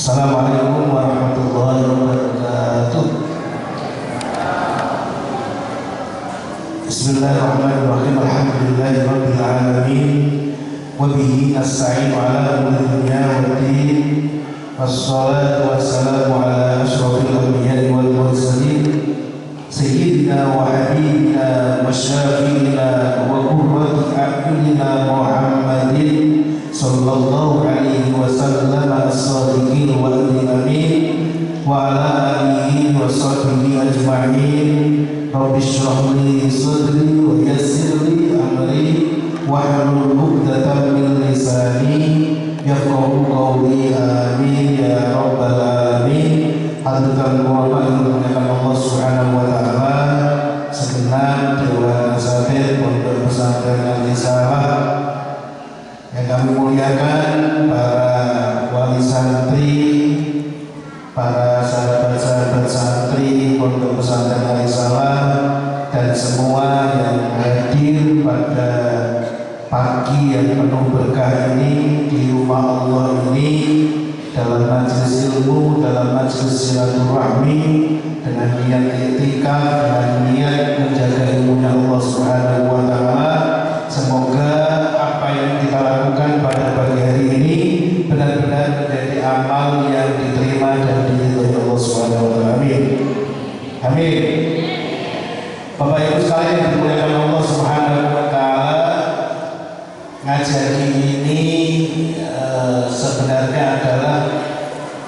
Assalamualaikum warahmatullahi wabarakatuh. Bismillahirrahmanirrahim. Alhamdulillahirabbil alamin. Wa bihi nasta'inu ala umuri dunya waddin. Wassalatu wassalamu ala asyrafil anbiya'i wal mursalin. Sayyidina wa habibina wa syafi'ina wa qurratu a'yunina Muhammadin sallallahu alaihi wasallam as-sadiqin wal amin wa ala alihi wa sahbihi ajma'in. Rabbi shrah li sadri wa yassir li amri wahlul 'uqdatam min lisani yafqahu qawli. Amin ya rabbal alamin. Hadratul ulama yang dimuliakan Allah Subhanahu wa taala, segenap dewan asatidz Pondok Pesantren Al-Risalah yang kami muliakan, para wali santri, para sahabat-sahabat santri Pondok Pesantren Al-Risalah, dan semua yang hadir pada pagi yang penuh berkah ini di rumah Allah ini, dalam majelis ilmu, dalam majelis silaturahmi, dengan niat i'tikaf, dengan niat menjaga ilmunya Allah Subhanahu wa taala. Semoga apa yang kita lakukan pada pagi hari ini benar-benar menjadi amal yang diterima dan diridhoi Allah Subhanahu wa taala. Amin. Amin. Bapak Ibu sekalian yang dimuliakan Allah Subhanahu wa taala, ngaji ini sebenarnya adalah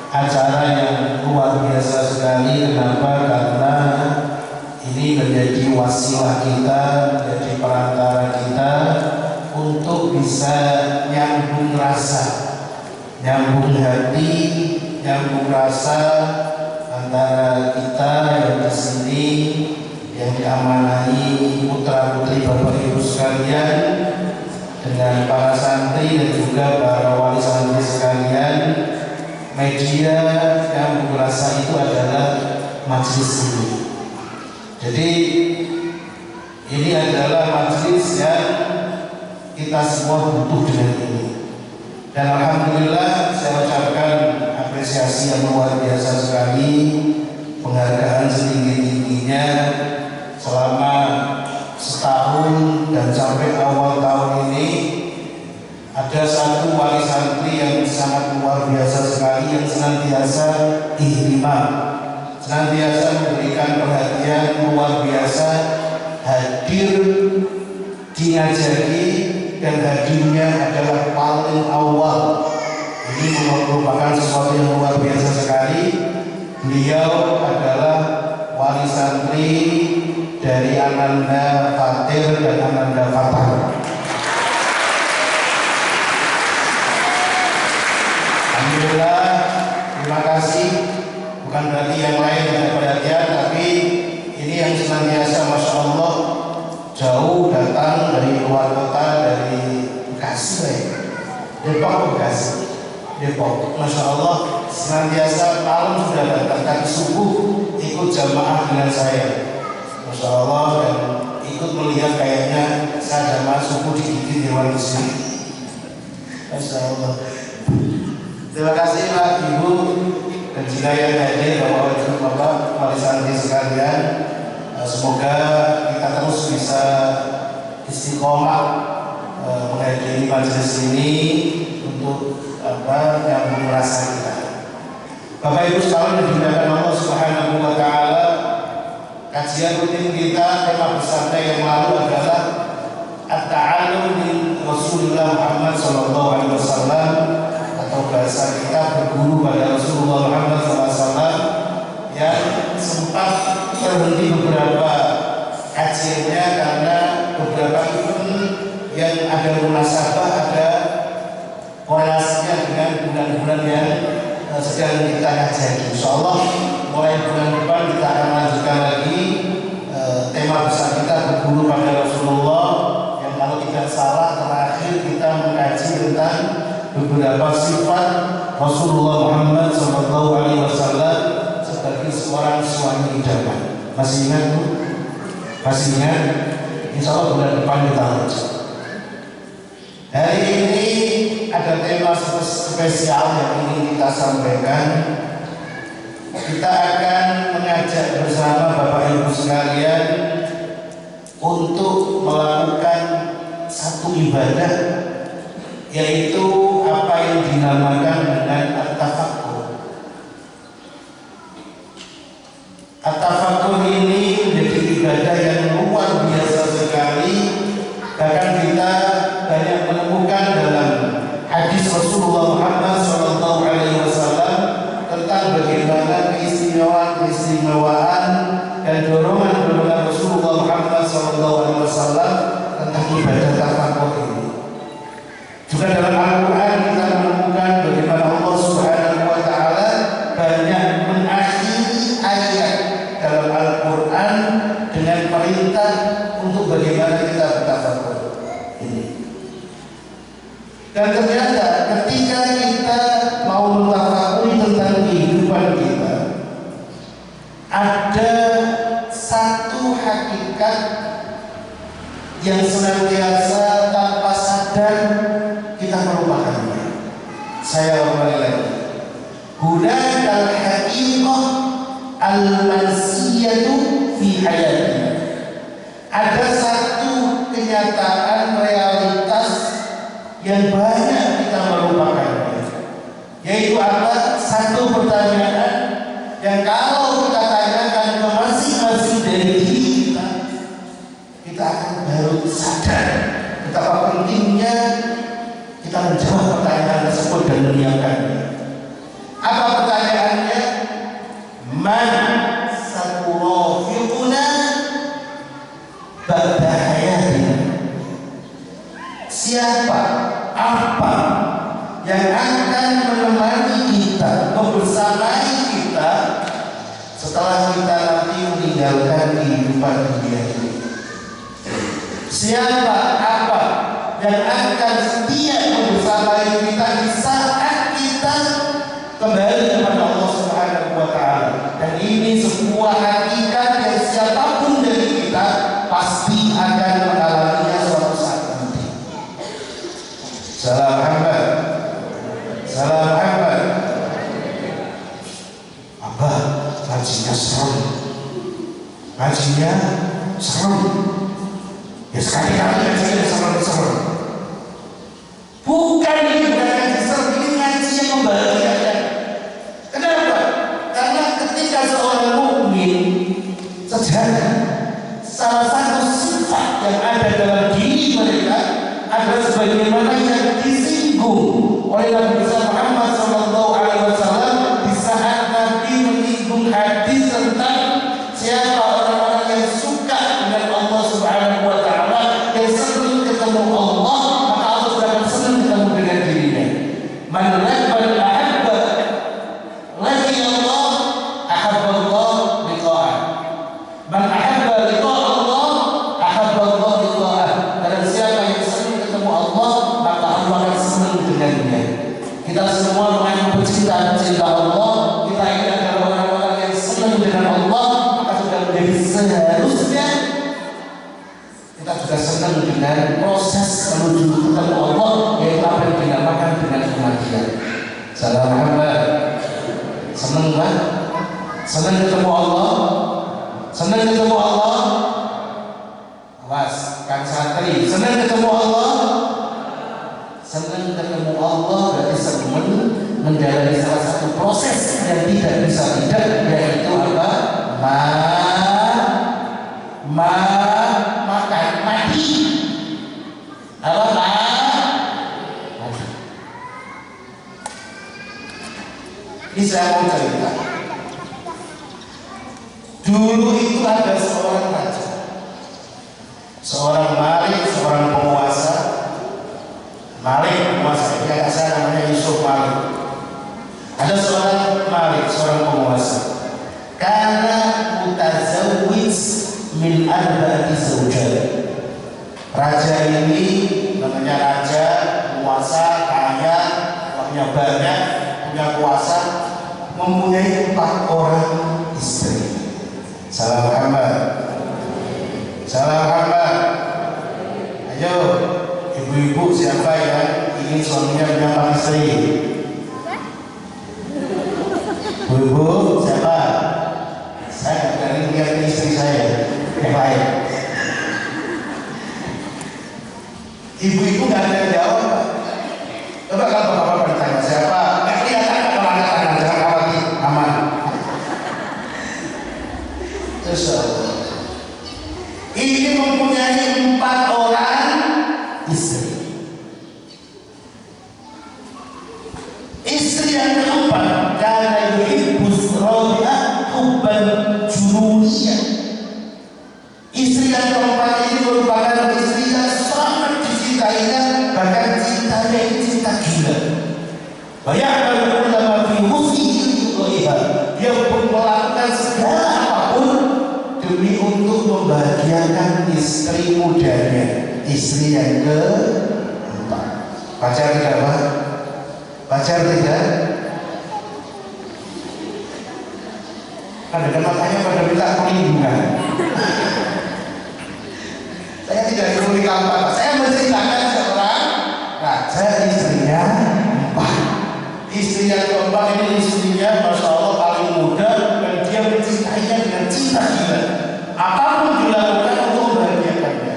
acara yang luar biasa sekali. Kenapa? Karena ini menjadi wasilah kita, menjadi perantara kita untuk bisa nyambung rasa, nyambung hati, nyambung rasa antara kita yang di sini, yang diamanahi putra-putri Bapak Ibu sekalian, dengan para santri dan juga para wali santri sekalian. Media yang merasa itu adalah majelis ini. Jadi ini adalah majelis yang kita semua butuh dengan ini. Dan alhamdulillah saya ucapkan apresiasi yang luar biasa sekali, penghargaan setinggi-tingginya selama setahun dan sampai awal tahun ini. Ada satu wali santri yang sangat luar biasa sekali, yang senantiasa ihtimam, senantiasa memberikan perhatian luar biasa, hadir di ngajari, dan hadirnya adalah paling awal. Ini merupakan sesuatu yang luar biasa sekali. Beliau adalah wali santri dari Ananda Fatir dan Ananda Fatah. Alhamdulillah, terima kasih. Bukan berarti yang lain tidak perhatian, tapi ini yang senantiasa, masya Allah, jauh datang dari luar kota, dari Bekasi, Depok, Depok, masya Allah, senantiasa malam sudah datang, tadi subuh ikut jamaah dengan saya, masya Allah, dan ikut melihat kayaknya saya jamaah subuh digigit di sini, masya Allah. Terima kasih Pak, Ibu, dan jika yang hadir, Bapak wali santri sekalian, semoga kita terus bisa istiqomah menghadiri majelis ini untuk yang merasa kita. Bapak Ibu sekalian yang dimuliakan Allah Subhanahu wa taala, kajian rutin kita, tema besarnya yang lalu adalah at-ta'allum min Rasulullah Muhammad sallallahu alaihi wasallam, atau bahasa kita berguru pada Rasulullah Muhammad SAW, yang sempat terhenti beberapa kajiannya karena beberapa event yang ada munasabah, ada korelasinya dengan bulan-bulan yang sedang kita kaji. Insyaallah mulai bulan depan kita akan lanjutkan lagi tema besar kita berguru pada Rasulullah, yang kalau tidak salah terakhir kita mengkaji tentang beberapa sifat Rasulullah Muhammad SAW sebagai seorang suami idaman. Masih ingat Bu? Masih ingat? Insya Allah bulan depan kita lanjut. Hari ini ada tema spesial spesial yang ingin kita sampaikan. Kita akan mengajak bersama Bapak Ibu sekalian untuk melakukan satu ibadah, yaitu apa yang dinamakan dengan at-tafakkur. At-tafakkur ini menjadi ibadah yang luar biasa sekali. Bahkan kita banyak menemukan dalam hadis Rasulullah Muhammad SAW tentang bagaimana keistimewaan dan dorongan Rasulullah Muhammad SAW tentang ibadah tafakkur ini. Juga dalam Al-Quran kita menemukan bagaimana Allah Subhanahu wa Ta'ala banyak mengakhiri ayat dalam Al-Quran dengan perintah untuk bagaimana kita bertafakkur ini. Dan ternyata ketika kita mau mentafakuri tentang kehidupan kita, ada satu hakikat yang senantiasa tanpa sadar kita melupakannya. Saya ulangi lagi. Hunakal haqiqah al-mansiyatu fi hayatina. Ada satu kenyataan realitas yang banyak kita melupakannya, yaitu apa? Satu pertanyaan yang kalau kita tanyakan ke masing-masing dari diri kita, kita akan baru sadar betapa pentingnya kita menjawab pertanyaan tersebut dan menyiapkannya. Apa pertanyaannya? Man sakurafiquna ba'da hayatina. Siapa, apa yang akan menemani kita, membersamai kita setelah kita nanti meninggalkan kehidupan dunia ini? Siapa, apa yang akan setia membersamai kita di saat kita kembali kepada Allah Subhanahu wa Ta'ala? Dan ini sebuah hakikat yang siapapun dari kita pasti akan mengalaminya suatu saat nanti. Salam Muhammad. Salam Muhammad. Abah, ngajinya seru. Ngajinya seru. Ya sekali-kali ngajinya seru. Bukan ini bukan ngaji seru, ini ngaji yang membahagiakan. Kenapa? Karena ketika seorang mukmin sejati, salah satu sifat yang ada dalam diri mereka adalah sebagaimana yang disinggung oleh Nabi Muhammad SAW di saat Nabi menyinggung hadis tentang siapa orang-orang yang suka dengan Allah Subhanahu wa Ta'ala, yang senang ketemu Allah, maka Allah sudah akan senang ketemu dengan dirinya. Man labbal ahabba lagi Allah ahabba Allah liqa'ah. Man ahabba liqa'ah Allah ahabba Allah liqa'ah. Dan siapa yang senang ketemu Allah, maka Allah akan senang dengannya. Kita semua mengandung cinta Allah. Kita ini adalah orang-orang yang senang dengan Allah, maka sudah menjadi seharusnya kita juga senang dengan proses menuju ketemu Allah, yaitu apa yang dinamakan dengan kematian. Salam Muhammad. Senang kan? Senang ketemu Allah. Senang ketemu Allah. Awas, kan santri. Senang ketemu Allah. Senang ketemu Allah berarti senang menjalani salah satu proses yang tidak bisa tidak, yaitu apa? Makan mati. Apa? Mati. Ini saya mau cerita. Dulu itu ada seorang raja, seorang malik, seorang penguasa. Malik penguasa, dia kasar namanya Yusuf Malik. Ada seorang malik, seorang penguasa. Karena mutazawwij min arba'ati zawjat. Raja ini namanya raja, penguasa, kaya, punya banyak, punya kuasa, mempunyai 4 orang istri. Salam Muhammad. Salam Muhammad. Ayo, ibu-ibu siapa yang ingin suaminya punya 4 istri? Ibu-ibu siapa? Saya nggak berani lihat istri saya yang lain. Ibu-ibu nggak ada yang jawab. Coba kalau bapak-bapak ditanya siapa? Nggak kelihatan kalau angkat tangan, jangan khawatir, aman. Terus ini mempunyai 4 orang istri. Istri yang keempat, karena yuhibbus Rabi'ah hubban jununiyah. Istri yang keempat ini merupakan istri yang sangat dicintainya, bahkan cintanya itu cinta gila. Bayangkan ulama fi husnihi liha, dia pun melakukan segala apapun demi untuk membahagiakan istri mudanya, istri yang keempat. Pacar tidak apa? Pacar tidak? Ada matanya pada minta perlindungan. Saya tidak ingin apa-apa. Saya menceritakan seorang raja, istrinya 4. Istri yang keempat ini istrinya Masya Allah paling muda, dan dia mencintainya dengan cinta gila. Apapun dilakukan untuk membahagiakannya.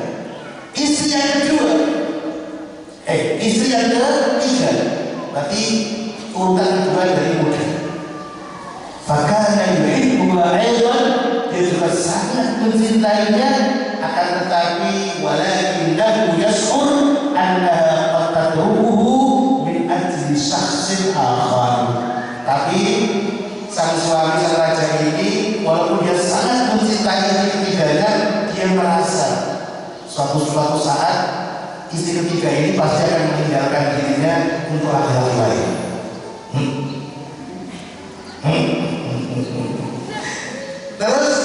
Istri yang kedua, istri yang ketiga, berarti urutan kedua dari muda. Fakana yuhibbuha aidan, dia juga sangat mencintainya, akan tetapi walakinnahu yash'ur annaha qad tadruhu min ajli syakhsin akhar. Tapi sang suami, sang raja ini, walaupun dia sangat mencintai ketiganya, dia merasa suatu saat istri ketiga ini pasti akan meninggalkan dirinya untuk laki-laki lain. Terus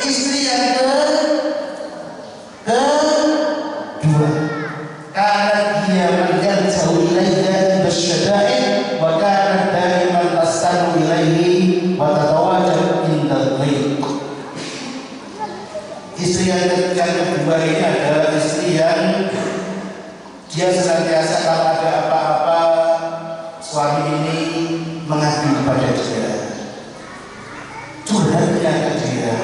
istri yang kedua, karena dia menjauh ilaiha bisyada'id wa kanat daiman tastanu ilaihi wa tatawajjah inda dhiq. Istri yang kedua ini adalah istri yang dia senantiasa kalau ada apa-apa suami ini mengadu kepada dia, curhatnya ke dia,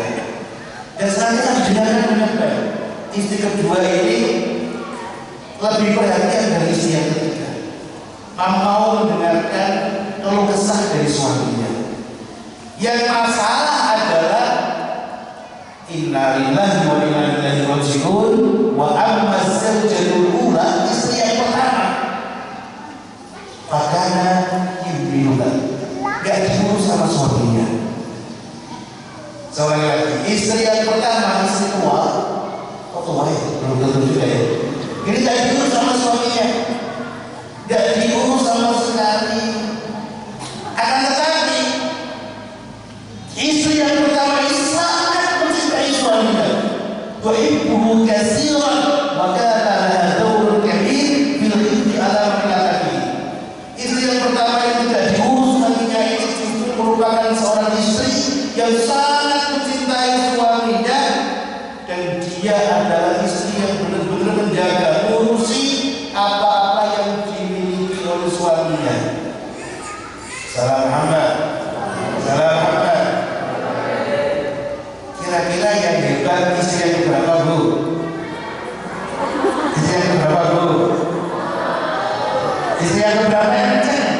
dan senantiasa didengarkan dengan baik. Istri kedua ini lebih perhatian dari istri yang ketiga, mau mendengarkan keluh kesah dari suaminya. Yang masalah adalah inna lillahi wa inna ilaihi raji'un. Wa amma zawjatul ula, istri yang pertama, fakana yubinuha, gak diurus sama suaminya. Seorang lagi, istri yang pertama, istri tua, tua ya, belum tentu juga ya. Ini gak diurus sama suaminya, gak diurus sama sekali. Akan tetapi istri yang pertama ini sangat mencintai suaminya. Tuhibbuhu katsiran wa kana laha dawrun kabir fil khidmati ala mar'atihi. Istri yang pertama yang tidak diurus suaminya ini justru merupakan seorang istri yang sangat mencintai suaminya, dan dia adalah istri yang benar-benar menjaga, mengurusi apa-apa yang dimiliki oleh suaminya. Salam Muhammad. Salam Muhammad. Kira-kira yang hebat istri yang berapa, Bu? Istri yang berapa, Bu? Istri yang berapa yang kenceng?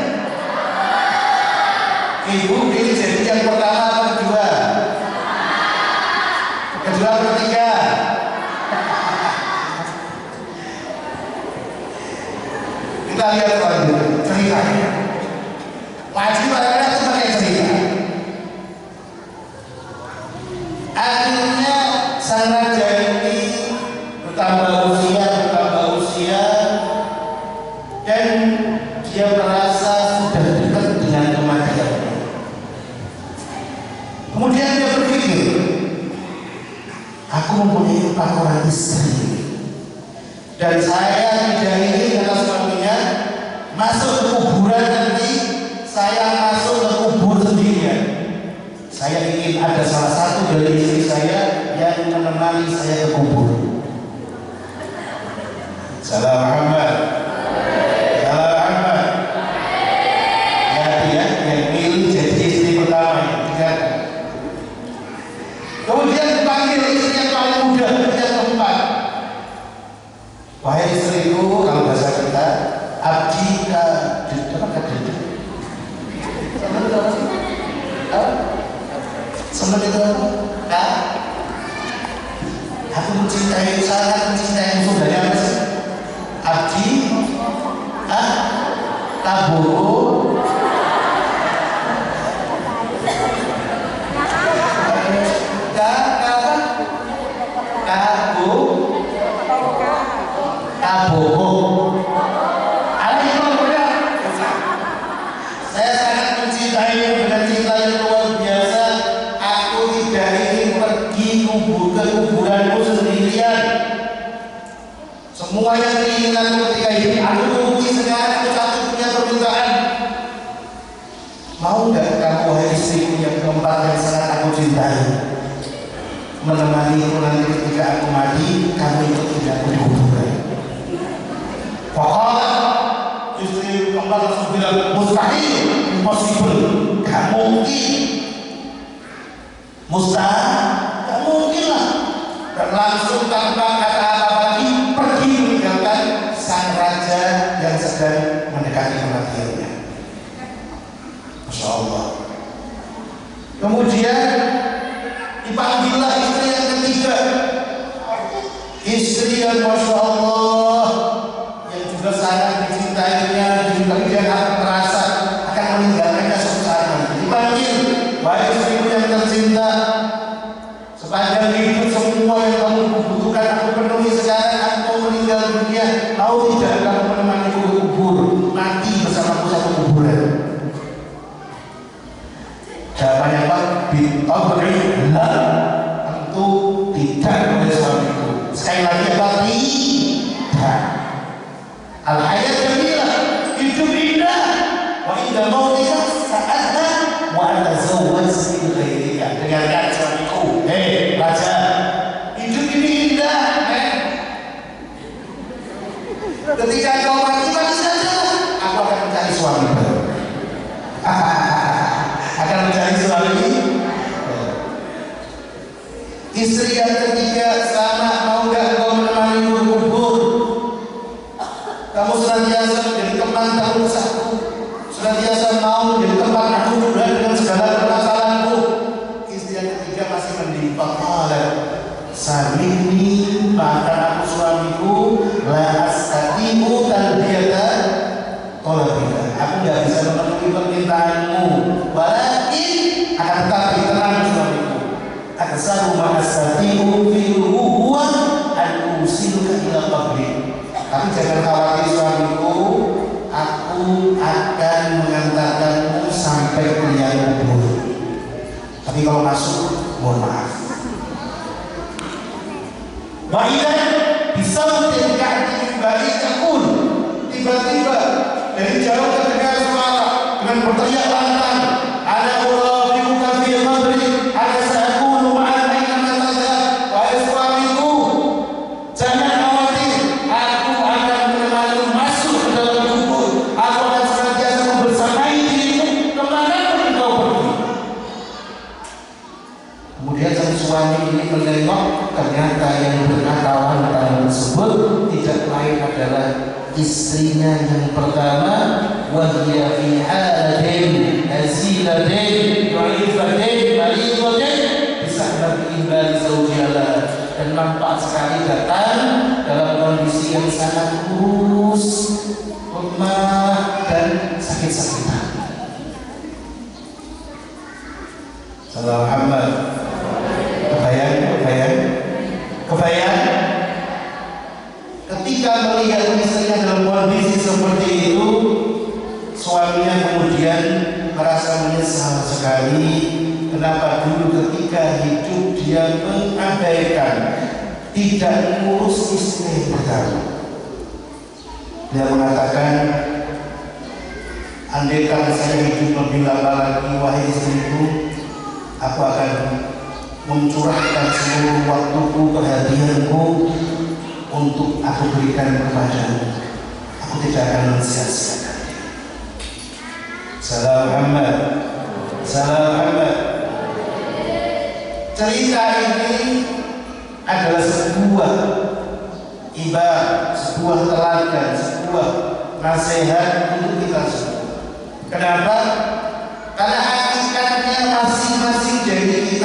Ibu pilih jadi yang pertama atau kedua? Kedua atau ketiga? Kita lihat selanjutnya ceritanya. Wajib adalah sebagai cerita. Akhirnya sang raja ini bertambah usia, dan dia merasa sudah dekat dengan kematiannya. Kemudian dia berpikir, aku mempunyai 4 orang istri, dan saya tidak ingin kata suaminya masuk ke kuburan nanti saya masuk ke kubur sendirian. Saya ingin ada salah satu dari istri saya yang menemani saya ke kubur. Salam Muhammad. Salam Muhammad. Ya, yang milih jadi istri pertama seperti itu apa? Aku mencintai, sangat mencintai saudaranya apa sih? Abdi, Tabogo, Tabogo. Saya sangat mencintai dengan cinta yang luar biasa. Aku tidak ingin pergi ke kuburanku sendirian. Semua yang diinginkan ketika hidup aku turuti. Sekarang aku satu punya permintaan. Mau nggak kamu, wahai istriku yang keempat yang sangat aku cintai, menemaniku nanti ketika aku mati, kamu ikut tidak aku di kuburan? Pokoknya istri keempat langsung bilang mustahil, impossible, gak mungkin, gak mungkin lah. Dan langsung tanpa kata apa lagi pergi meninggalkan sang raja yang sedang mendekati kematiannya. Masya Allah. Kemudian dipanggillah istri yang ketiga, istri yang Masya Allah yang juga sangat dicintainya, juga dia akan merasa akan meninggalkannya suatu saat nanti. Dipanggil, wahai istriku yang tercinta, sepanjang hidup semua yang kamu butuhkan aku penuhi. Sekarang aku mau meninggal dunia, mau tidak kamu menemaniku ke kubur, mati bersamaku satu kuburan? Jawabannya apa? Bitabri la, tentu tidak oleh suamiku. Sekali lagi apa? Tidak. Al-hayat jamilah, hidup indah. Wa indah mautika sa'adna wa atazawwaj min ghairika. Dengarkan suamiku, hei raja, hidup ini indah, ketika kau mati saja, aku akan mencari suami baru. Akan mencari suami. Istri yang ketiga sama, mau gak kau menemani ke kubur? Kamu senantiasa menjadi teman terusahku, senantiasa mau menjadi teman aku juga dengan segala permasalahanku. Istri yang ketiga masih mendipak, samini, maafkan aku suamiku, la astatimu talbiyata tolabika. Aku gak bisa memenuhi permintaanmu, walakin akan tetapi tenang suamiku, aksaru ma'astatimu fi'luhu huwa an usiluka ila qabri. Tapi jangan khawatir suamiku, aku akan mengantarkanmu sampai ke liang kubur. Tapi kalau masuk, mohon maaf. Wa'idan bisa menjadikan kembali cekun. Tiba-tiba dari jauh terdengar suara dengan berteriak lantang, ada urafiuka fi qabri, ada sa'akunu ma'al aina matadha. Wahai suamiku, jangan khawatir, aku akan menemani masuk ke dalam kubur. Aku akan senantiasa membersamai dirimu kemanapun engkau pergi. Kemudian sang suami ini menengok, ternyata yang bernakawan tersebut tidak lain adalah istrinya yang pertama. Wahya fi haladin azilatin yu'ifatin maridatin bisahbati imbali zawjiala. Dan nampak sekali datang dalam kondisi yang sangat kurus, lemah dan sakit-sakitan. Salam Muhammad. Kebayang ketika melihat istrinya dalam kondisi seperti itu, suaminya kemudian merasa menyesal sekali. Kenapa dulu ketika hidup dia mengabaikan, tidak mengurus istri pertama. Dia mengatakan, andaikan saya hidup lebih lama lagi, wahai istriku, aku akan mencurahkan seluruh waktuku, perhatianku untuk aku berikan kepadamu. Aku tidak akan mensia-siakan. Salam Muhammad. Salam Muhammad. Cerita ini adalah sebuah ibarat, sebuah teladan, sebuah nasihat untuk kita semua. Kenapa? Karena hakikatnya masing-masing dari kita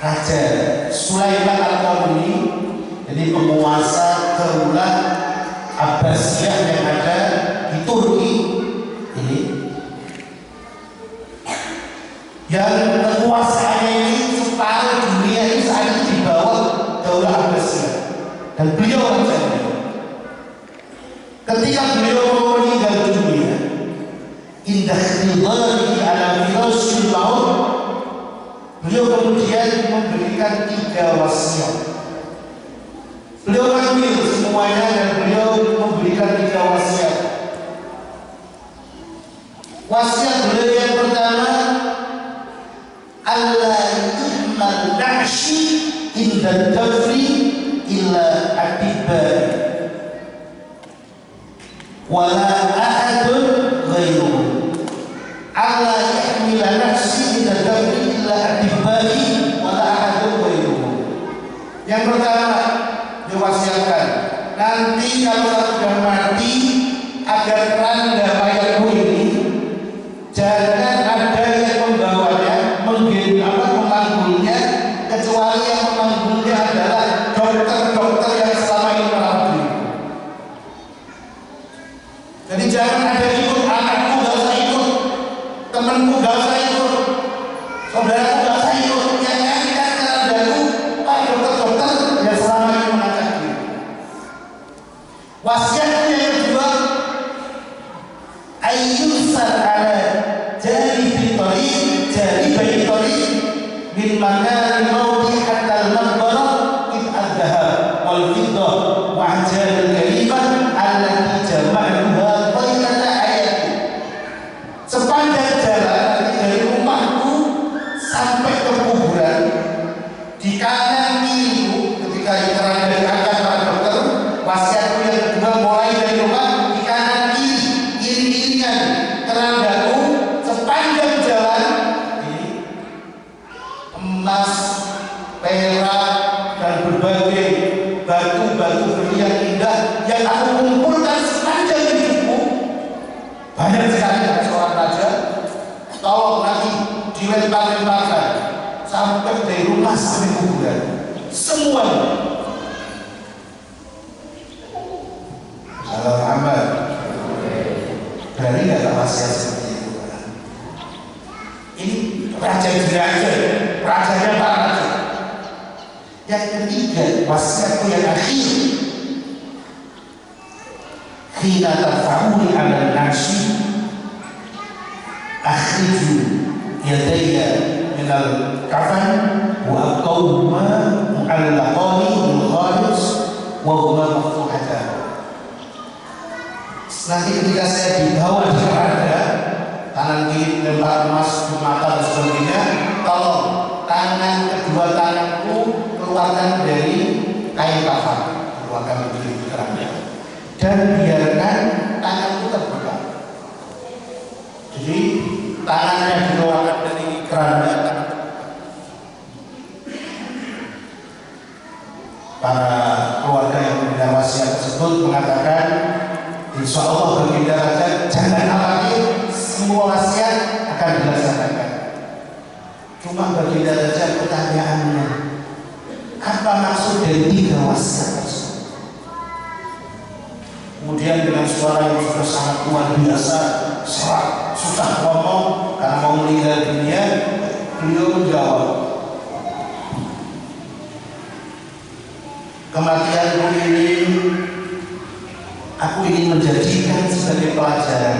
Raja Sulaiman Al-Qamuni, jadi penguasa kerulah Abbasiyah yang ada di Turki ini, yang kekuasaannya ini separuh dunia ini saat ini di bawah Daulah Abbasiyah, dan beliau raja ini. Ketika beliau meninggal dunia, indah ridhani ala firashil maut, beliau kemudian memberikan 3 wasiat. Beliau ambil semuanya dan beliau memberikan 3 wasiat. Wasiat beliau yang pertama, Allah yuhmal na'shi inda dafri illa atibai wala ahadun ghairuhu. Allah yahmila na'shi inda dafri illa atibai wala ahadun ghairuhu. Yang pertama diwasiatkan, nanti kalau sudah mati, agar keranda mayatmu ini jangan ada yang membawanya, memanggulnya, kecuali yang memanggulnya adalah dokter-dokter yang selama ini merawat. Jadi jangan ada ikut, anakku gak usah ikut, temanku gak usah ikut, saudaraku gak usah ikut, yang nyanyikan kerandaku dokter-dokter yang selama ini mengangkat diri. Wasiatnya yang kedua, ayyusar ala jari bayi tori min makani mauti hatta al-maqbarah id al-dhahab wal fiddah wa ajal al-karimah allati jama'uha qailata hayati. Sepanjang jalan dari rumahku sampai ke kuburan, di kanan kiriku, ketika keranda diangkat para dokter, wasiatku yang kedua mulai dari rumah, di kanan kiri, iring-iringan kerandaku sepanjang jalan ini emas, perak, dan berbagai batu-batu berlian indah yang aku kumpulkan sepanjang hidupku. Banyak sekali dari seorang raja. Tolong nanti dilempar-lemparkan sampai dari rumah sampai kuburan, semuanya. Salam amal. Berani nggak ada wasiat seperti itu? Ini raja raja, rajanya Pak Raja. Yang ketiga, wasiatku yang akhir, khina tarfa'uni 'ala al-'arsy akhriju yadayya min al-kafan wa qawma mu'allaqani bil khalis wa huma maftuhatan. Nanti ketika saya dibawa di keranda, tangan kiri lempar emas di mata dan sebagainya, tolong kedua tanganku keluarkan dari kain kafan, keluarkan dari keranda, dan biarkan tanganku terbuka. Jadi tangannya dikeluarkan dari keranda. Para keluarga yang memberi wasiat tersebut mengatakan, insya Allah baginda raja jangan khawatir, semua wasiat akan dilaksanakan. Cuma baginda raja pertanyaannya, apa maksud dari 3 wasiat tersebut? Kemudian dengan suara yang sudah sangat luar biasa, serak, susah ngomong karena mau meninggal dunia, beliau menjawab, kematianku ini aku ingin menjadikan sebagai pelajaran.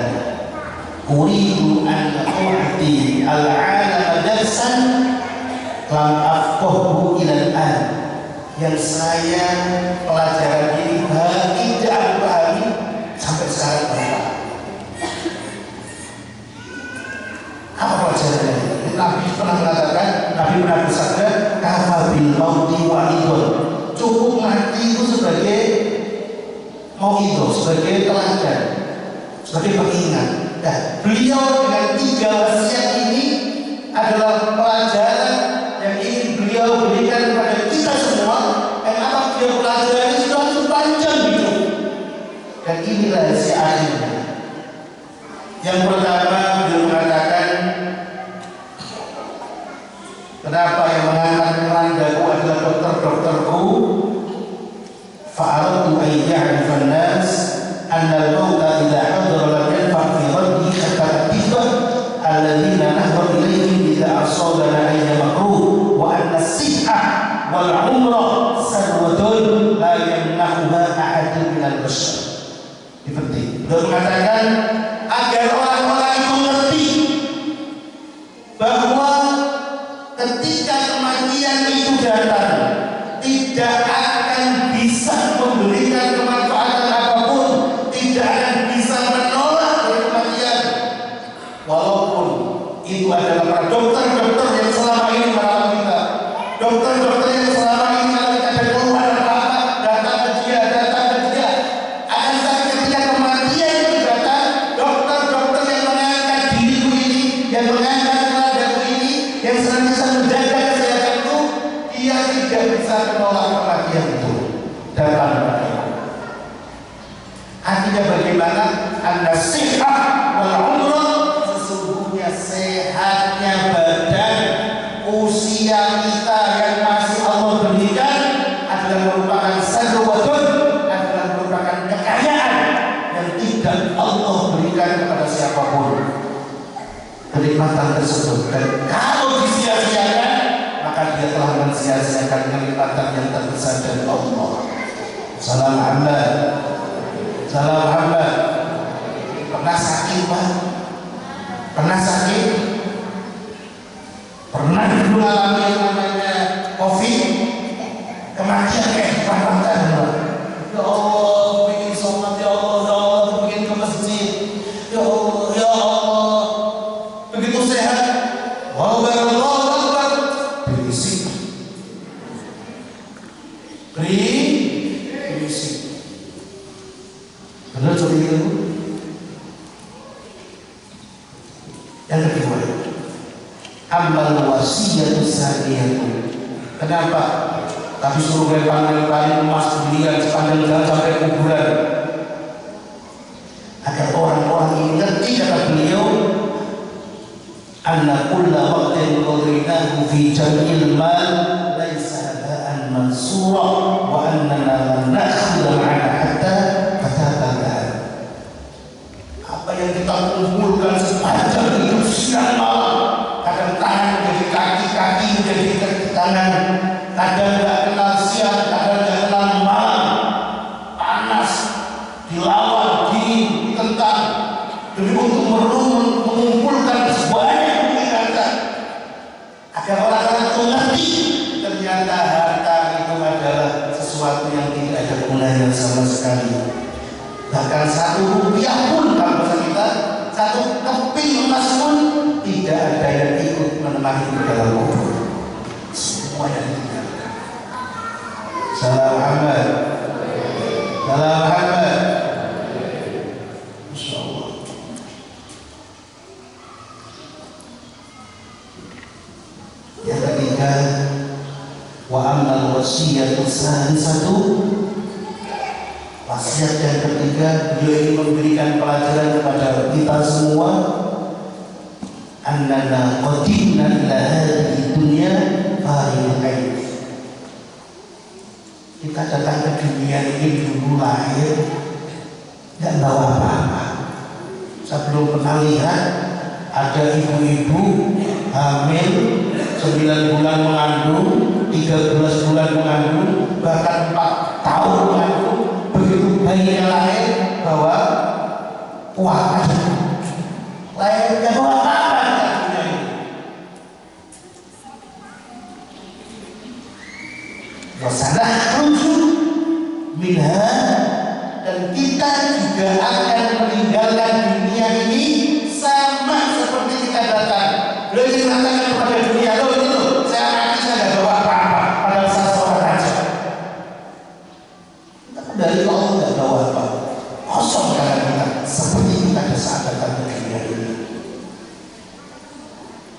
Uridu an u'ti al-'alama darsan lam afqahu ila al-an. Yang saya pelajaran ini tidak aku pahami sampai sekarang berapa. Apa pelajarannya? Nabi pernah mengatakan, Nabi pernah bersabda, kafa bil mauti wa'idun. Cukup mati itu sebagai mau'idun, sebagai teladan, sebagai pengingat. Nah, beliau dengan 3 wasiat ini adalah pelajaran yang ingin beliau berikan kepada kita semua. Dan apa beliau pelajari sudah sepanjang hidup. Dan inilah si akhirnya. Yang pertama beliau mengatakan, kenapa yang mengangkat kerandaku adalah dokter-dokterku. Fa'aradu an ya'rifa an-nas anna al-mauta idza hadara lam yanfa' fi raddi al-fatibah alladhina nahwa ilayhim idza asabana ayya makruh wa anna as-sihha wal 'umrah sarwatun la yamnahuha ahadun minal bashar. Ini penting. Beliau mengatakan agar orang-orang itu mengerti bahwa ketika kematian itu datang tidak akan bisa memberikan kemanfaatan apapun, tidak akan bisa menolak dari kematian. Walaupun itu adalah para dokter-dokter yang selama ini merawat kita, dokter-dokter yang selama ini kalau kita ada keluhan apa-apa datang ke dia, akan tapi ketika kematian itu datang, dokter-dokter yang mengangkat diriku ini, yang mengangkat keluargaku ini, yang senantiasa menjaga kesehatanku, dia tidak bisa menolak kematian itu datang kepadaku. Artinya bagaimana? An-nasihah wal umrah, sesungguhnya sehatnya badan, usia kita yang masih Allah berikan adalah merupakan sarwatun, adalah merupakan kekayaan yang tidak Allah berikan kepada siapapun. Kenikmatan tersebut, dan kalau disia-siakan maka dia telah mensia-siakan kenikmatan yang terbesar dari Allah. Salam Muhammad, salam Muhammad. Pernah sakit Pak? Pernah sakit? Pernah dulu alami yang namanya COVID? Kematian kayak dipantangkan Pak. Ya Allah, bikin sholat, ya Allah, bikin ke masjid, ya Allah, ya Allah. Begitu sehat, Allahu Akbar, berisik, berisik. Benar seperti itu. Yang kedua, amal wasiyatu saniyatu. Kenapa? Tapi suruh lempar-lemparin emas belian sepanjang jalan sampai kuburan, agar orang-orang ini ngerti, kata beliau, anna kulla waqtin qadrinahu fi jam'il mal laisa haba'an mansura wa annana nakhudha ma'ana hatta fatatana. Apa yang kita kumpulkan sepanjang hidup siang malam, kadang tangan menjadi kaki, kaki menjadi tangan, kadang tidak kenal siang, kadang tidak kenal malam, panas, dilawan, dingin, ditentang, demi untuk mengumpulkan sebanyak agar orang-orang itu ngerti ternyata harta itu adalah sesuatu yang tidak ada gunanya sama sekali. Bahkan satu rupiah pun kalau bahasa kita, satu keping emas pun tidak ada yang ikut menemani di dalam kubur. Semuanya ditinggalkan. Salam Muhammad, salam Muhammad. Masya Allah. Yang ketiga, wa amal wasiyatu satu, wasiat yang ketiga, beliau ingin memberikan pelajaran kepada kita semua, annana qadimna ila hadhihi dunya faril ain. Kita datang ke dunia ini dulu lahir tidak bawa apa-apa. Saya belum pernah lihat ada ibu-ibu hamil 9 bulan mengandung, 13 bulan mengandung, bahkan 4 tahun mengandung. Begitu bayinya lahir bawa uang aja, lahirnya bawa apa dunia ini? Wasanah rujuk minha, dan kita juga akan meninggalkan dunia ini sama seperti kita datang. Beliau ingin mengatakan kepada dunia, loh ini loh, saya mati saya tidak bawa apa-apa, padahal saya seorang raja. Kita kembali ke Allah tidak bawa apa, kosong karena kita seperti kita ada saat datang ke dunia ini.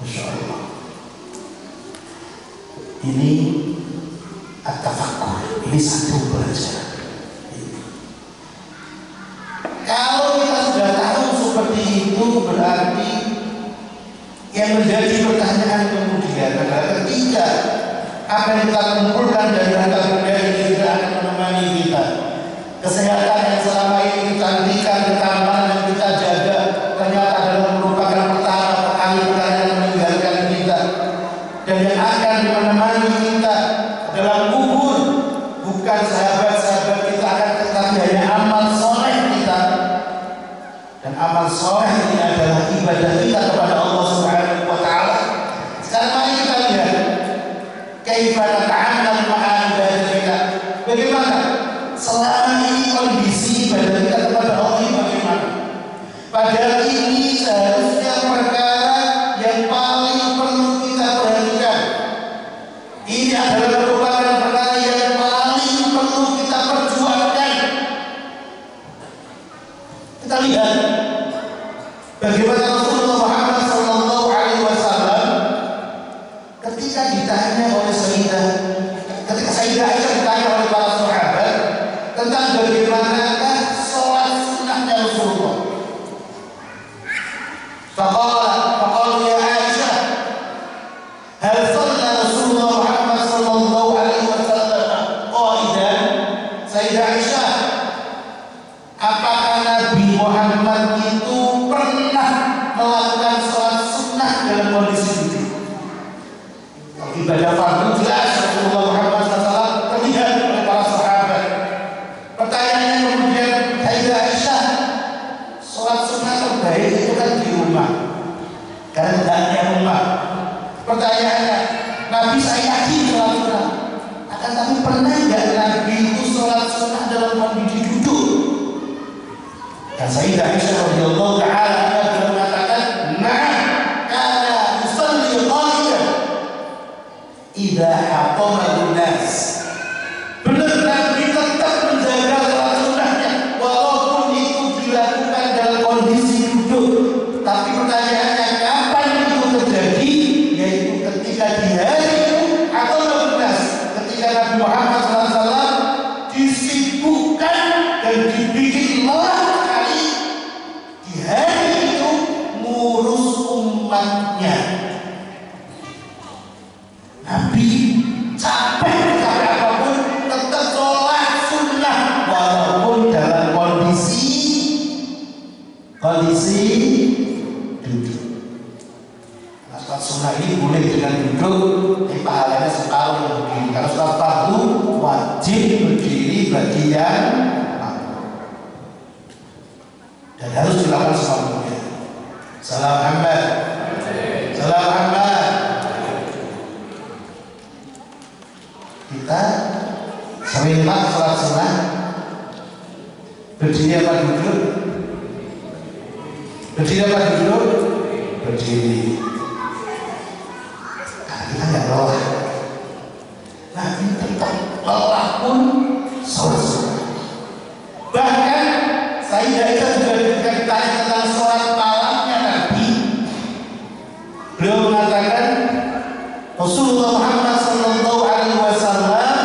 Masya Allah. Ini at-tafakkur, ini satu pelajaran. Kalau kita sudah tahu seperti itu, berarti yang menjadi pertanyaan kemudian ketiga adalah ketika apa yang kita kumpulkan dari harta benda ini tidak akan menemani kita. Kesehatan yang selama ini kecantikan, ketampanan yang kita jaga ternyata adalah merupakan pertama kali yang meninggalkan kita. Dan yang akan menemani kita dalam kubur bukan sahabat-sahabat kita, akan tetapi hanya amal soleh kita. Dan amal soleh ini adalah ibadah kita kepada Allah Subhanahu wa Ta'ala. Sekarang mari kita lihat kaifana ta'amal ma'a ibadah kita. Bagaimana selama ini kondisi ibadah kita kepada Allah ini bagaimana? Padahal ini seharusnya perkara yang paling perlu kita perhatikan. Ini adalah merupakan perkara yang paling perlu kita perjuangkan. Kita lihat bagaimana Rasulullah Muhammad sallallahu alaihi wasallam ketika ditanya oleh ketika Sayyidah Aisyah ditanya oleh para sahabat tentang bagaimanakah sholat sunnahnya Rasulullah. Faqala ya Aisyah, hal shalla Rasulullah Muhammad sallallahu alaihi wasallam qaidan? Sayyidah Aisyah, apakah Nabi Muhammad itu pernah melakukan sholat sunnah dalam kondisi duduk? Ibadah fardu jelas Rasulullah Muhammad SAW terlihat oleh para sahabat. Pertanyaannya kemudian, Sayyidah Aisyah, sholat sunnah terbaik itu kan di rumah, karena hendaknya rumah. Pertanyaannya, Nabi saya yakin sholat sunnah, akan tapi pernah nggak Nabi itu sholat sunnah dalam kondisi duduk? Dan Sayyidah Aisyah radhiyallahu ta'ala mengatakan, na'am, kana yusalli qaidan idza haqamahu nas. Benar, Nabi tetap menjaga sholat sunnahnya walaupun itu dilakukan dalam kondisi duduk. Tapi pertanyaannya, kapan itu terjadi? Yaitu ketika di hari itu haqamahu nas, ketika Nabi Muhammad SAW disibukkan dan dibikin lelah di hari itu ngurus umatnya. Nabi capek apapun tetap sholat sunnah walaupun dalam kondisi duduk. Nah, sholat sunnah ini boleh dengan duduk, tapi pahalanya separuh yang berdiri. Kalau sholat fardu wajib berdiri bagian dan harus dilakukan semuanya. Salam Muhammad. Salam Muhammad. Kita sering sholat sunnah berdiri apa duduk? Berdiri apa duduk? Berdiri. Karena kita nggak lelah. Nabi tetap lelah pun sholat sunnah. Bahkan Sayyidah Aisyah juga ditanya tentang sholat malamnya Nabi. Beliau mengatakan Rasulullah Muhammad sallallahu alaihi wasallam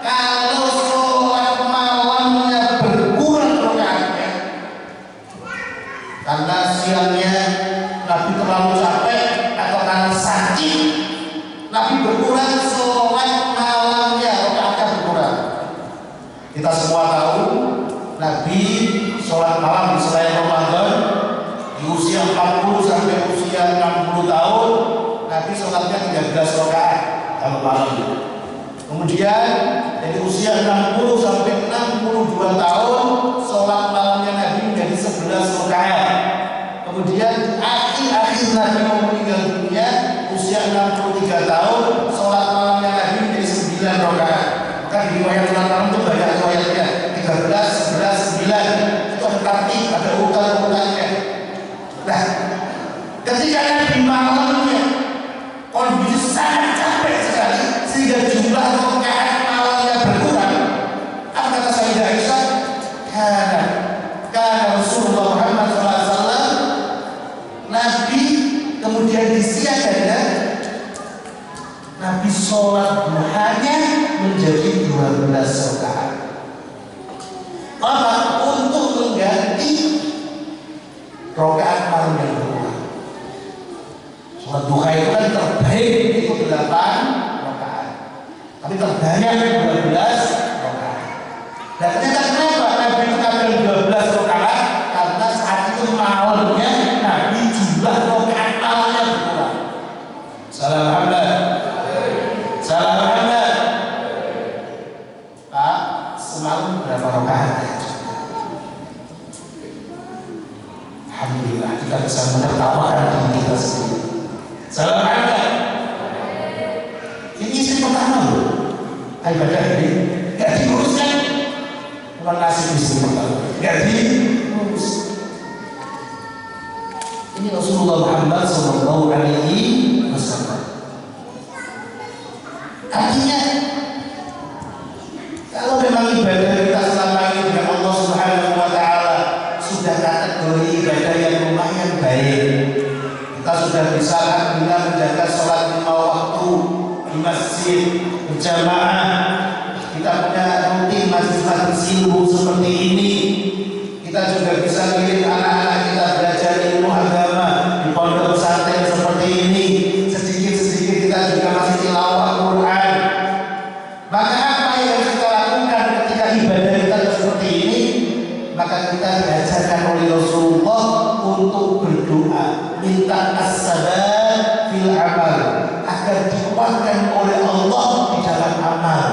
kalau sholat malamnya berkurang rakaatnya karena siangnya Nabi terlalu capek atau karena sakit, Nabi berkurang sholat malamnya, rakaatnya berkurang. Kita semua tahu Nabi sholat malam di selain Ramadan di usia 40 sampai usia 60 tahun Nabi sholatnya 13 rakaat kalau malam. Kemudian dari usia 60 sampai 62 tahun sholat malamnya Nabi menjadi 11 rakaat. Kemudian akhir Nabi mau meninggal dunia usia 63 tahun sholat malamnya Nabi menjadi 9 rakaat. Maka di riwayat sholat malam itu banyak riwayatnya 13, 11, 9. Itu ada tertib, ada urutan-urutannya. Nah, ketika Nabi malamnya kondisi sangat capek sekali sehingga jumlah rakaat malamnya berkurang, apa kata Sayyidah Aisyah? Karena Rasulullah Muhammad SAW Nabi kemudian di siang hari Nabi sholat duhanya menjadi 12 rakaat. Apa? Untuk mengganti rakaat malam yang berkurang. Sholat duha itu kan terbaik 8 rakaat. Tapi terbanyak 12 rakaat. Dan ternyata kenapa Nabi itu kadang 12 rakaat? Karena saat itu malamnya Nabi jumlah rakaat malamnya berkurang. Salam Muhammad. Salam Muhammad. Pak, semalam berapa rakaat? Alhamdulillah kita bisa menertawakan diri kita sendiri. Salam Muhammad. Ini istri pertama loh. Ibadah ini gak diuruskan. Bukan nasib istri pertama. Gak diurus. Ini Rasulullah Muhammad Sallallahu Alaihi Wasallam. Artinya, kalau memang ibadah kita selama ini dengan Allah Subhanahu Wa Taala sudah kategori ibadah yang lumayan baik, kita sudah bisa alhamdulillah menjaga sholat 5 waktu di masjid berjamaah, kita punya rutin majlis-majlis ilmu seperti ini, kita juga bisa kirim anak-anak kita belajar ilmu agama di pondok pesantren seperti ini, sedikit-sedikit kita juga masih tilawah Quran. Maka apa yang kita lakukan ketika ibadah kita seperti ini? Maka kita diajarkan oleh Rasulullah untuk berdoa, minta as-sabat fil amal, agar dikuatkan oleh Allah di dalam amal.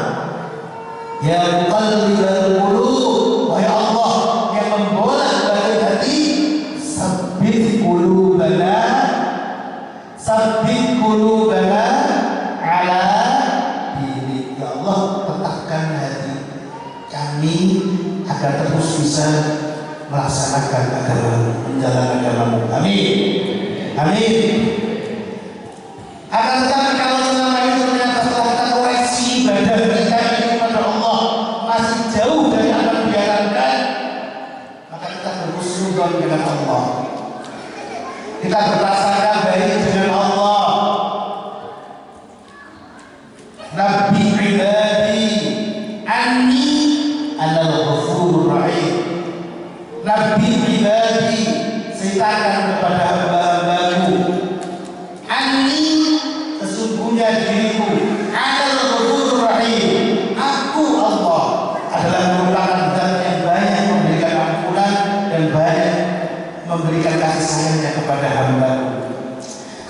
Ya muqallibal qulub, wahai Allah yang membolak-balik hati, sabbit qulubana ala dinik. Ya Allah, tetapkan hati kami agar terus bisa melaksanakan agama, menjalankan agama-Mu. Amin. Amin. Akan tetapi kalau selama ini ternyata setelah kita koreksi ibadah kita ini kepada Allah masih jauh dari apa yang diharapkan, maka kita berhusnuzon dengan Allah. Kita berprasangka baik dengan Allah. Nabi ibadi anni anal ghafurur rahim. Nabi ibadi, ceritakan kepada hamba-hambaku, anni, sesungguhnya diriku, anal ghafurur rahim, aku Allah adalah merupakan zat yang banyak memberikan ampunan dan banyak memberikan kasih sayangnya kepada hamba-Ku.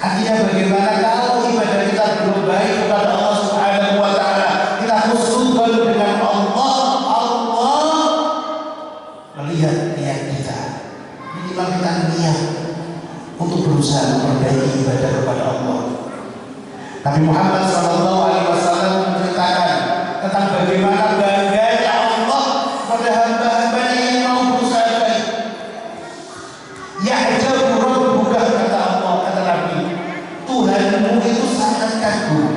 Artinya bagaimana kalau ibadah kita belum baik kepada Allah Subhanahu Wa Taala, kita husnuzon dengan Allah, Allah melihat niat kita. Minimal kita niat untuk berusaha memperbaiki ibadah kepada Allah. Nabi Muhammad Sallallahu Alaihi Wasallam menceritakan tentang bagaimana bangganya Allah pada hamba-hambanya yang mau berusaha baik. Ya'jabu rabbuka, kata Allah, kata Nabi, Tuhanmu itu sangat kagum.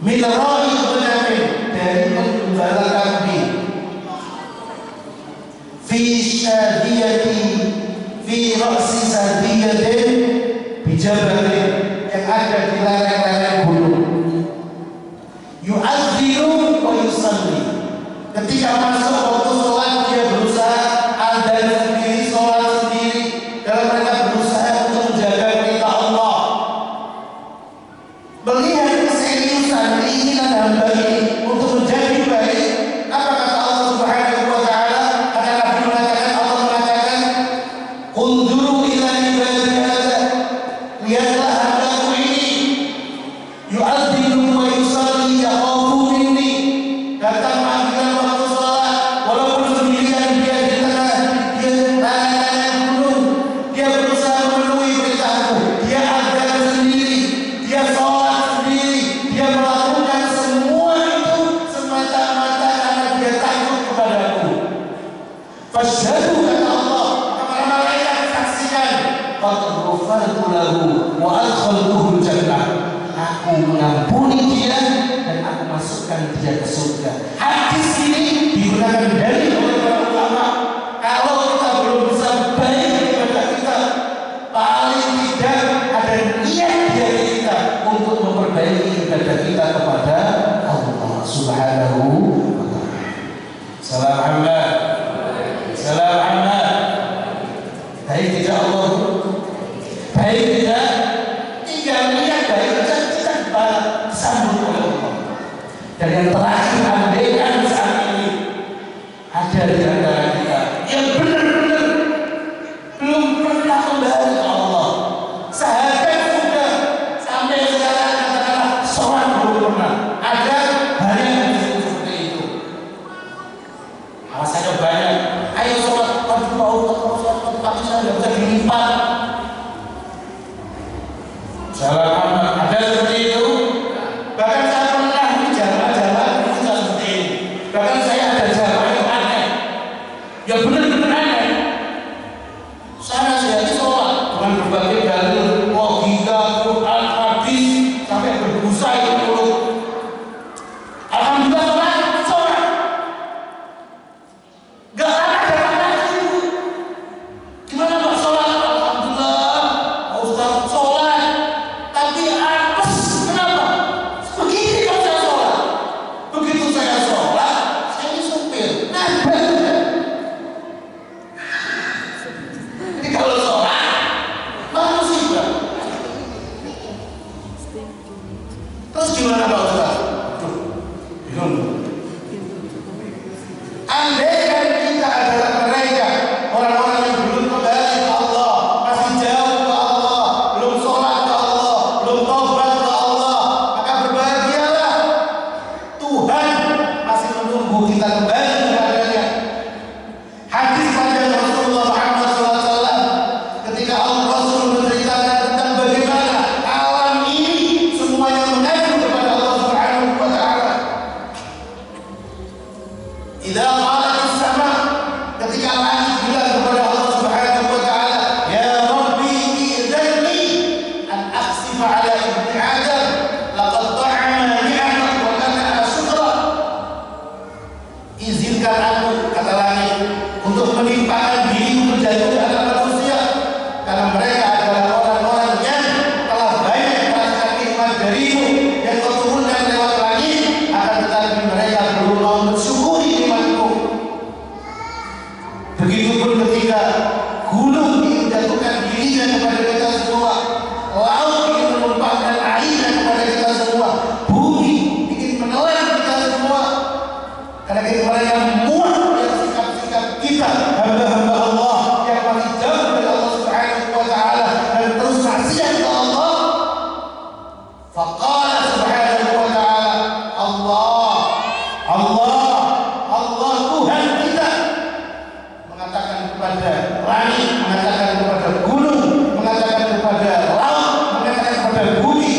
Min ra'i ghanamin, dari penggembala kambing. Fi syadiyati, fi ra'si sadiyatin, bijabalin, yang ada di lereng-lereng gunung. Yu'adzinu wa yusalli, ketika masuk waktu sholat dia berusaha adzan sendiri, sholat sendiri, dalam mereka berusaha untuk menjaga perintah Allah. Melihat keseriusan keinginan hamba ini untuk menjadi baik, apa kata Allah Subhanahu Wa Taala? Kata Nabi mengatakan, Allah mengatakan, unzuru ila ibadi hadza, lihatlah hambaku ini, yu'adzinu wa yusalli yakhafun minni, datang panggilan waktu sholat, walaupun sendirian dia di tengah, dia lereng gunung, dia berusaha memenuhi perintahku, dia adzan sendiri, dia sholat sendiri, dia melakukan semua itu semata-mata karena dia takut kepadaku. Fasyhadu, kata Allah, kepada malaikat saksikan, qad ghafartu lahu wa adkhaltuhu jannah, aku mengampuni dia dan aku masukkan dia ke surga. Hadis ini digunakan dalil oleh para ulama. Kalau kita belum bisa baik ibadah kita, paling tidak ada niat di hati kita untuk memperbaiki ibadah kita kepada Allah Subhanahu Wa Taala. Salam Muhammad. Salam Muhammad. Baik tidak Allah? Baik tidak? Tinggal niat baik. disambut oleh Allah. Dan yang terakhir, andaikan saat ini ada di antara kita yang benar-benar belum pernah kembali ke Allah, sahabat sudah sampai sekarang katakanlah sholat belum pernah, ada banyak yang seperti itu. Alasannya banyak. Ayo sholat, waduh mau sholat tapi saya nggak bisa dilipat. Salah amat, ada seperti itu. Bahkan saya pernah di jamaah-jamaah itu seperti ini. Bahkan saya ada jamaah yang aneh, ya benar-benar aneh. Sana saya sholat dengan berbagai dalil logika, Quran, hadis, sampai berbusa itu mulut. Alhamdulillah sholat. Gak ada lagi itu. Gimana Pak sholat? Alhamdulillah, Pak Ustaz sholat. Tapi apes, kenapa? Begini kalau saya sholat. Begitu saya sholat, saya ini supir. Jadi kalau sholat, malah musibah. Terus gimana Pak Ustaz? Aduh, bingung. Andaikan kita adalah mereka, orang-orang yang belum kembali ke Allah, masih jauh ke Allah, belum sholat ke Allah, belum taubat ke Allah, maka berbahagialah. Tuhan masih menunggu kita kembali kepadanya. Hadis panjang Rasulullah Muhammad SAW ketika Rasul menceritakan tentang bagaimana alam ini semuanya mengadu kepada Allah Subhanahu wa Ta'ala. Idza qalat as-sama, ketika langit bilang kepada Allah Subhanahu wa Ta'ala, ya Rabbi idzanni an aqsifa ala ibni Adam laqad ta'ama ni'amak wa kana syukra. Izinkan aku, kata langit, untuk menimpakan diri menjadi anak manusia, karena mereka adalah orang-orang yang telah banyak merasakan nikmat darimu yang kau turunkan lewat langit, akan tetapi mereka belum mau mensyukuri nikmatmu. Begitupun ketika gunung ingin menjatuhkan dirinya kepada kita semua, laut ingin menumpahkan airnya kepada kita semua, bumi ingin menelan kita semua, karena mereka muak dengan sikap-sikap kita, hamba-hamba Allah yang masih jauh dari Allah Subhanahu wa Ta'ala dan terus maksiat ke Allah. Faqala Subhanahu wa Ta'ala, Allah, Allah, Allah Tuhan kita mengatakan kepada langit, mengatakan kepada gunung, mengatakan kepada laut, mengatakan kepada bumi,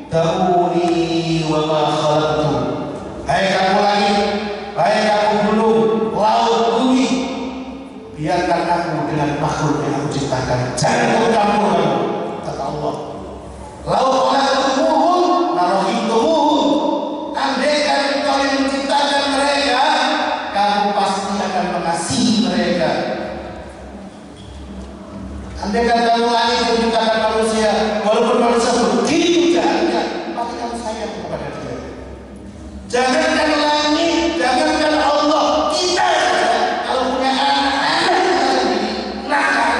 Da'uni wa ma khalaqtu. Hai kamu langit, hai kamu gunung, laut, bumi, biarkan aku dengan makhluk yang aku ciptakan, jangan ikut campur kamu, kata Allah. Laut khalaqtumuhum narohitumuhum, andaikan engkau yang menciptakan mereka, kamu pasti akan mengasihi mereka. Andaikan kamu langit yang menciptakan manusia, walaupun manusia begitu jahatnya, pasti kamu sayang kepada dia. Jangankan langit, jangankan Allah, kita saja kalau punya anak-anak kita sendiri nakal,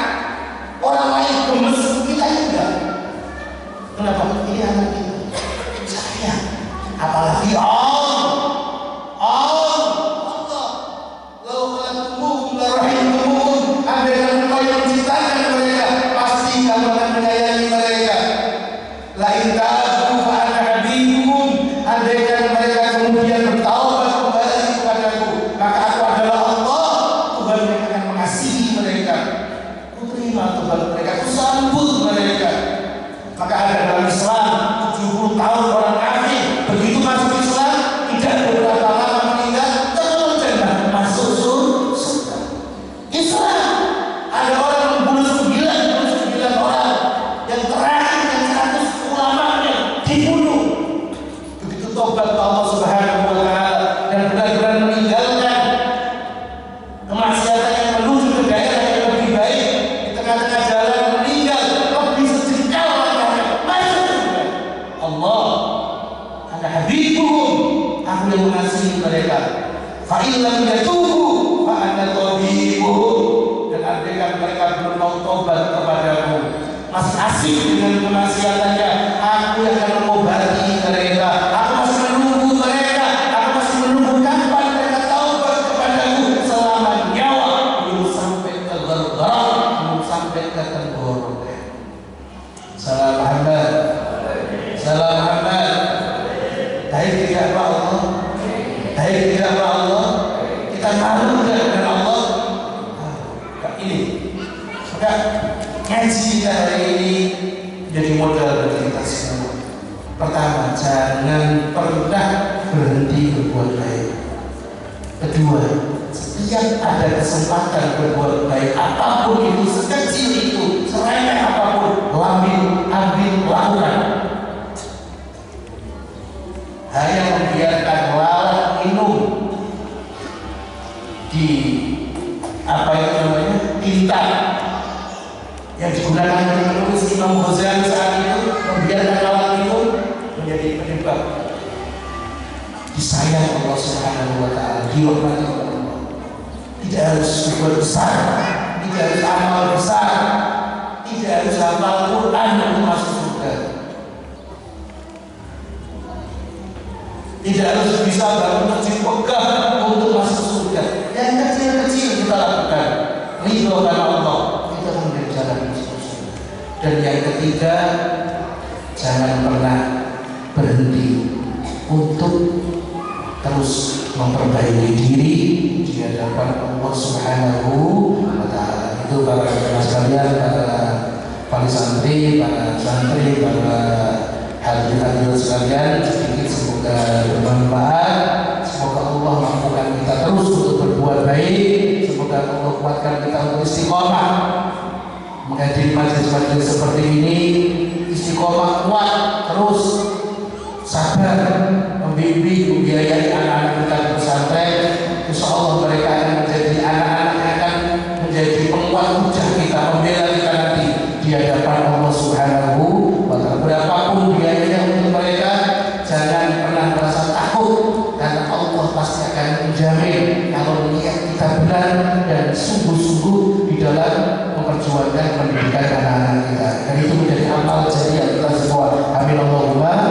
orang lain gemes, kita enggak. Kenapa? Ini anak kita, sayang. Apalagi Allah, lau khalaqtumuhum la rahimtumuhum, andaikan engkau yang menciptakan mereka, pasti kamu akan menyayangi mereka. La in ta'afu fa ana habibuhum, andaikan mereka kemudian bertaubat kembali kepadaku, maka aku adalah Allah, Tuhan yang akan mengasihi mereka. Ku terima Tuhan mereka, ku sambut mereka. Maka ada dalam Islam 70 tahun orang kafir, begitu masuk Islam tidak beberapa lama meninggal, terlalu jannah masuk surga. Islam ada orang membunuh 99 orang, yang terakhir yang 100 ulamanya dibunuh. Begitu tobat ke Allah Subhanahu wa Ta'ala dan benar-benar meninggalkan kemaksiatan yang menuju ke daerah yang lebih baik, di tengah-tengah jalan meninggal lebih sejengkal langkahnya masuk surga. Allah, ana habibuhum, aku yang mengasihi mereka. Fa in lam yatubu fa ana tabibuhum, dan andaikan mereka belum mau tobat kepadamu, masih asik dengan kemaksiatannya. Aku yang akan mengobati mereka. Aku masih menunggu mereka. Aku masih menunggu kapan mereka taubat kepadaku selama nyawa belum sampai ke gergaran, belum sampai ke tenggorokan. Salam Muhammad. Salam Muhammad. Baik tidak Pak Allah? Baik tidak Pak Allah? Kita malu tidak dengan Allah? Ini. Maka ngaji kita hari ini jadi modal bagi kita semua. Pertama, jangan pernah berhenti berbuat baik. Kedua, setiap ada kesempatan berbuat baik, apapun itu, sekecil itu, seremeh apapun, ambil, lakukan. Hanya membiarkan lalat minum di apa itu namanya tinta yang digunakan untuk menulis Imam Ghazali saat itu, membiarkan lalat minum menjadi penyebab disayang Allah Subhanahu wa Ta'ala, dirahmati Allah. Tidak harus berbuat besar, tidak harus amal besar, tidak harus hafal Quran untuk masuk surga, tidak harus bisa bangun masjid megah untuk masuk surga. Yang kecil-kecil kita lakukan, ridho karena Allah, kita menjadi jalan masuk surga. Dan yang ketiga, jangan pernah berhenti untuk terus memperbaiki diri di hadapan Allah Subhanahu wa Ta'ala. Itu para jemaah sekalian, para wali santri, para santri, para hadirin sekalian, sedikit semoga bermanfaat. Semoga Allah mampukan kita terus untuk berbuat baik. Semoga Allah kuatkan kita untuk istiqomah menghadiri majelis-majelis seperti ini. Istiqomah kuat terus, sabar membimbing, membiayai anak-anak kita di pesantren. Insya Allah mereka akan menjadi anak-anak yang akan menjadi penguat hujah kita, pembela kita nanti di hadapan Allah Subhanahu wa Ta'ala. Berapapun biayanya untuk mereka, jangan pernah merasa takut, karena Allah pasti akan menjamin kalau niat kita benar dan sungguh-sungguh di dalam memperjuangkan pendidikan anak-anak kita. Dan itu menjadi amal jariah kita semua. Amin Allahumma